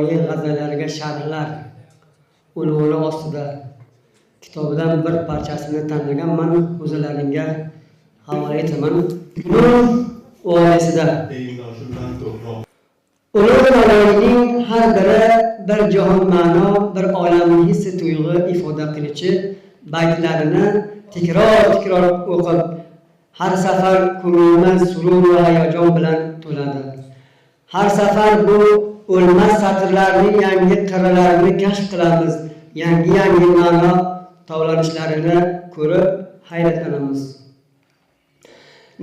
Navoiy g'azallariga sharhlar unvoni ostida kitobidan bir parchasini tanlaganman, o'zlaringga havola etaman. Nur vorisida Ulug' Navoiyning har biri bir jahon ma'no, bir olamni his-i tuyg'u ifoda qiluvchi baytlarini takror o'qib, har safar ko'ngilimiz surur va hayajon bilan to'ladi. Har safar bu o'lmas satrlarning yangi qirralarini kashf qilamiz, yangi ma'no tovlanishlarini ko'rib hayratlanamiz.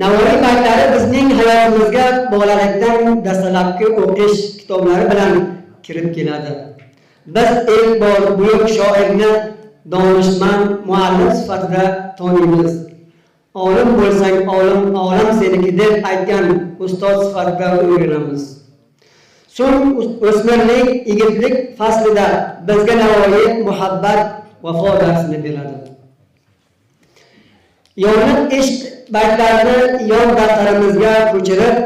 Navoiy baytlari bizning hayotimizga bolalikdan dastlabki o'qish kitoblari bilan kirib keladi. Biz ilk bor buyuk shoirni donishmand muallif sifatida taniymiz. Olim bo'lsang olam seniki deb aytgan ustoz sifatida o'rganamiz. So'ng o'smirlik, yigitlik faslida bizga Navoiy muhabbat, vafo darsini beradi. Yonib ishq baytlarini yon daftarimizga ko'chirib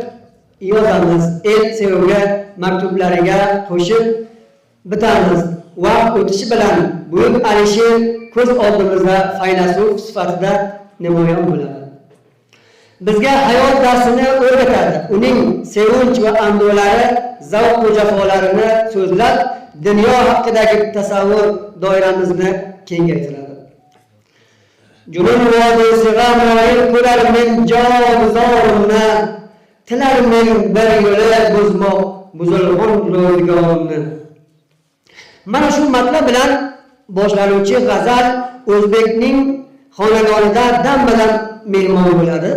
yozamiz. El sevgi maktublariga qo'shib bitamiz. Vaqt o'tishi bilan buyuk Alisher ko'z oldimizda faylasuf sifatida namoyon bo'ladi. Bizga hayot darsini o'rgatadi. Uning sevinch va andolari, zavq va jafolarini so'zlab, dunyo haqidagi tasavvur doiramizni kengaytiradi. Junun vodiysiga moyil ko'rar men jozorimni, tilar men bir yo'li buzmoq buzilg'on ro'zgorimni. Mana shu matlab bilan boshlanuvchi g'azal o'zbekning xonadonida dam-badam mehmon bo'ladi.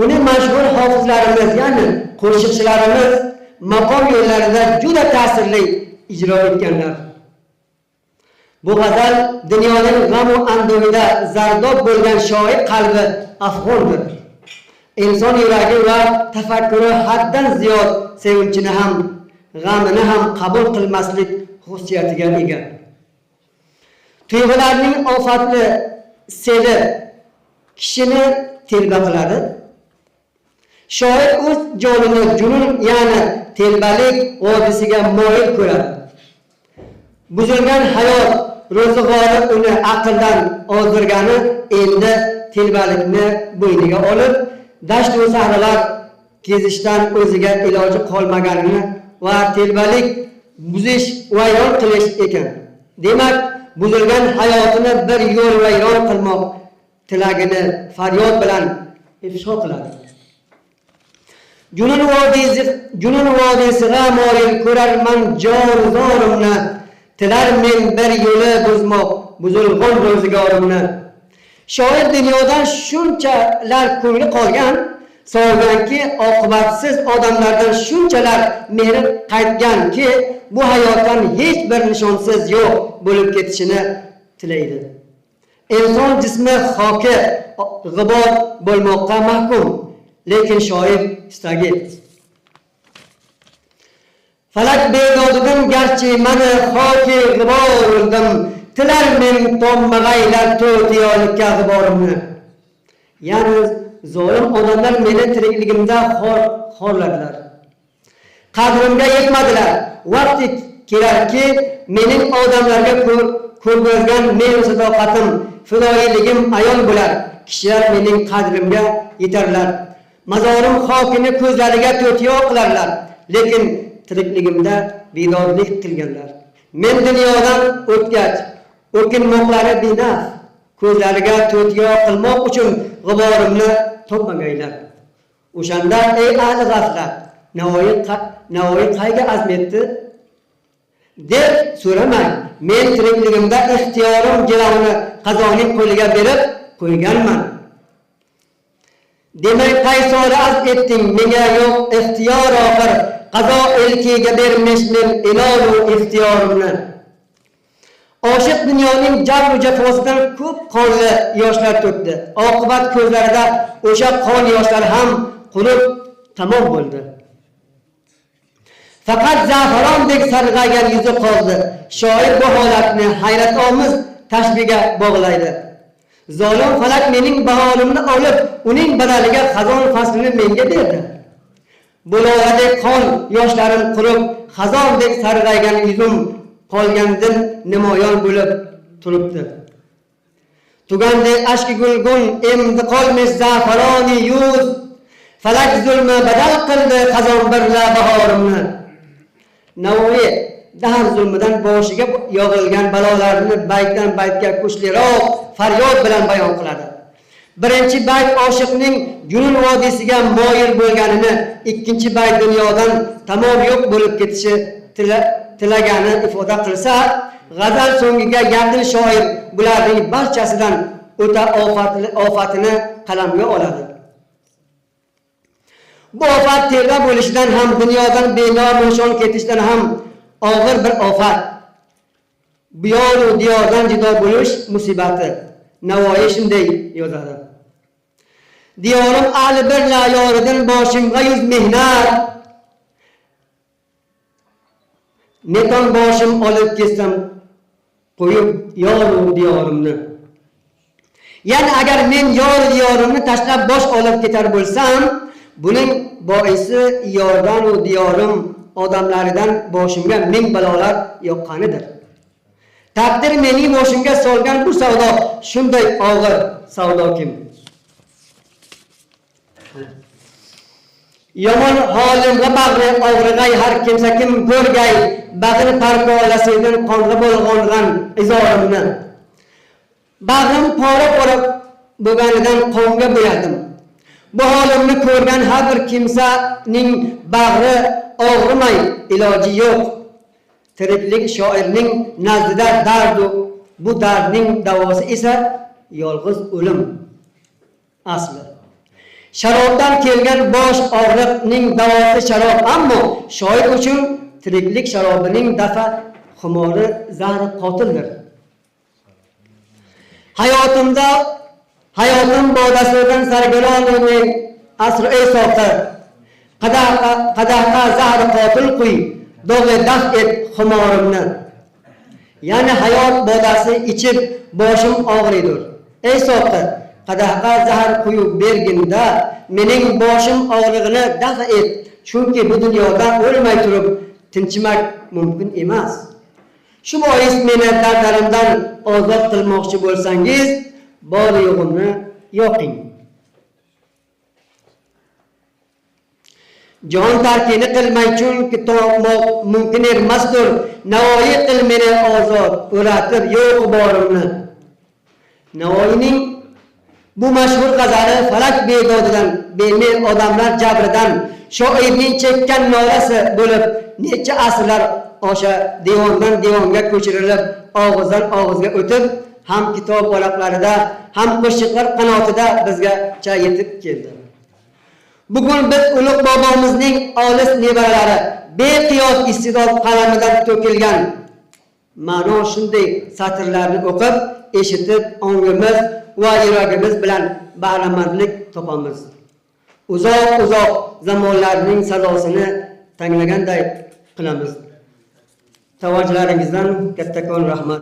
Uni mashhur hofizlarimiz, ya'ni qo'shiqchilarimiz maqom yo'llarida juda ta'sirli ijro etganlar. Bu g'azal dunyoning g'am va anduhida zardob bo'lgan shoir qalbi afg'ondir. Inson yuragi va tafakkuri haddan ziyod sevinchini ham, g'amini ham qabul qilmaslik xususiyatiga ega. Tuyg'ularning ofatli seli kishini telba qiladi. Shoir o'z jonini junun, ya'ni telbalik vodisiga moyil ko'radi. Buzilgan hayot ro'zg'ori uni aqldan ozdirgani endi telbalikni bo'yniga olib, dasht va sahrolar kezishdan o'ziga iloji qolmaganini va telbalik buzish va yon qilish ekan. Demak, buzilgan hayotini bir yo'l vayron qilmoq tilagini faryod bilan ifsho qiladi. Junun vodiysiga moyil ko'rarman jozorimni, tilar men bir yo'li buzmoq buzilg'on ro'zgorimni. Shoir dunyodan shunchalar ko'ngli qolgan, sog'ganki, oqibatsiz odamlardan shunchalar mehri qaytganki, bu hayotdan hech bir nishonsiz yo'q bo'lib ketishini tilaydi. Inson jismi xoki g'ibor bo'lmoqqa mahkum, lekin shoir istagi. Falak bedodidan garchi mani xoki g'ibor bo'ldim, tilar men tommag'aylar to'tiyolikka g'iborimni. Ya'ni zolim odamlar meni tirikligimda xorladilar. Qadrimga yetmadilar. Vaqti kelarki, mening odamlarga ko'rgazgan mehr sadoqatim, fidoyiligim ayon bo'lar. Kishilar mening qadrimga yetarlar. Mazorim xokini ko'zlariga to'tiyo qilarlar. Lekin tirikligimda bedodlik qilganlar. Men dunyodan o'tgach, o'kinmoqlari benaf, ko'zlariga to'tiyo qilmoq uchun g'iborimni topmagaylar. O'shanda ey ahli g'aflat, Navoiy qayga azm etdi deb so'ramang. Men tirikligimda ixtiyorim jilovini qazoning qo'liga berib qo'yganman. Demak, qaysori azm etding, menga yo'q ixtiyor oxir, qazo elkiga bermish men ilonu ixtiyorimni. Oshiq dunyoning jabr va jafosidan ko'p qonli yoshlar to'kdi. Oqibat ko'zlarida o'sha qon yoshlar ham qurib tamom bo'ldi. Faqat zafarondek sarg'aygan yuzi qoldi. Shoir bu holatni hayratomuz tashbiga bog'laydi. Zolim falak mening baholimni olib, uning badaliga xazon faslini menga berdi. Buloqadek qon yoshlarim qurib, xazondek sarg'aygan yuzim qolgandan namoyon bo'lib turibdi. Tugandek ashki gulgun emdi qolmish zafaroni yuz, falak zulmi badal qildi xazon birla bahorimni. Navoiy dahr zulmidan boshiga yog'ilgan balolarni baytdan baytga kuchliroq faryod bilan bayon qiladi. Birinchi bayt oshiqning junun vodiysiga moyil bo'lganini, ikkinchi bayt dunyodan tamom yo'q bo'lib ketishi tilagani ifoda qilsa, g'azal so'ngiga yaqin shoir bularning barchasidan o'ta ofatini qalamga oladi. Bu ofat terga bo'lishidan ham, dunyodan benom ketishdan ham og'ir bir ofat. Biyoru diyordan judo bo'lish musibati. Navoiy shunday yozadi. Diyorim ahli bir layoridan boshimga yuz mehnat. Neton boshim olib ketsam qo'yib yoru diyorimni. Ya'ni agar men yor diyorimni tashlab bosh olib ketar bo'lsam, buning boisi yordan u diyorim odamlaridan boshimga ming balolar yoqqanidir. Taqdir mening boshimga solgan bu savdo shunday og'ir savdo kim? Yomon holimga bag'ri og'rig'ay har kimsa kim ko'rgay, bag'ri parkolasidan qonga bo'lg'ongan izorimni. Bag'rim pora bo'lganidan qonga bo'yadim. Bu holimni ko'rgan har bir kimsaning bag'ri og'rimay iloji yo'q. Tiriklik shoirning nazdida dardu, bu dardning davosi esa yolg'iz o'lim. Asli sharobdan kelgan bosh og'riqning davosi sharob, ammo shoir uchun tiriklik sharobining dafa xumori zahri qotildir. Hayotim bodasidan sargaroning asri ey soqir, qadahqa zahri qotil quy, dog'e daf et xumorimni. Ya'ni hayot bodasi ichib boshim og'riydir. Ey soqir, qadahqa zahar quyib berginda mening boshim og'rig'ini daf et, chunki bu dunyoda o'lmay turib tinchimak mumkin emas. Shu bois meni dardlarimdan ozod qilmoqchi bo'lsangiz, bor yo'g'imni yoqing. Jon tarkini qilmay chunki to'moq mumkin emasdir. Navoiy qil meni ozod, o'ratib yo'q borimni. Navoiyning bu mashhur g'azali falak bedodidan, bemel odamlar jabridan, shoirning chekkan nolasi bo'lib, necha asrlar o'sha devondan devonga ko'chirilib, og'izdan og'izga o'tib, ham kitob varaqlarida, ham qo'shiqlar qanotida bizgacha yetib keldi. Bugun biz ulug' bobomizning olis nevaralari beqiyos iste'dod qalamidan to'kilgan ma'no shunday satrlarni o'qib, eshitib, ongimiz va yuragimiz bilan bahramandlik topamiz. Uzoq zamonlarning sadosini tinglaganday qilamiz. Tavajjularingizdan kattakon rahmat.